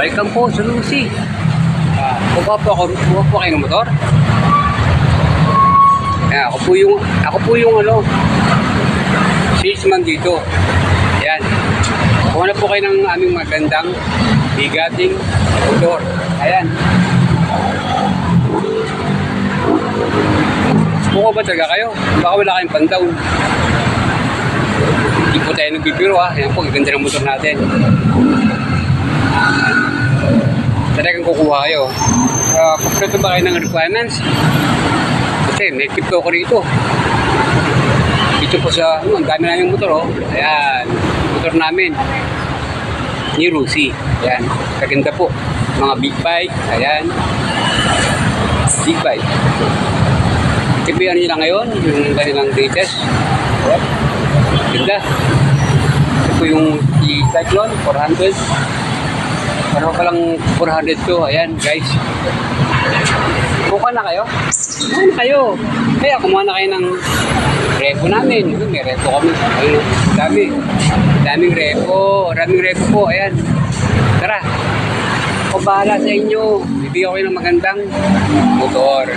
Welcome po sa Lucy. Kuha po kayo ng motor. Ako po yung salesman dito. Ayan. Kuha na po kayo ng aming magandang bigating motor. Ayan. Buka ba talaga kayo? Baka wala kayong pantaon. Hindi po tayo nagbibiro ha. Ayan po, ganda ng motor natin. Talagang kukuha kayo. Kompleto ba kayo ng requirements? Kasi may tip ko rito. Dito po sa, ang dami na yung motor oh. Ayan, motor namin. Ni Lucy. Ayan, kaganda po. Mga big bike. Ayan. Big bike. Tipihan nyo lang ngayon, yung kanilang latest. Ayan. Ganda. Ito po yung Cyclone 400. Pero palang 400 to. Ayan guys. Buka na kayo? Buka na kayo. Kaya kumuha na kayo ng repo namin. May repo kami. Ayun, dami. Daming repo. Daming repo po. Ayan. Tara. Ako bahala sa inyo. Bibigyan ko kayo ng magandang motor.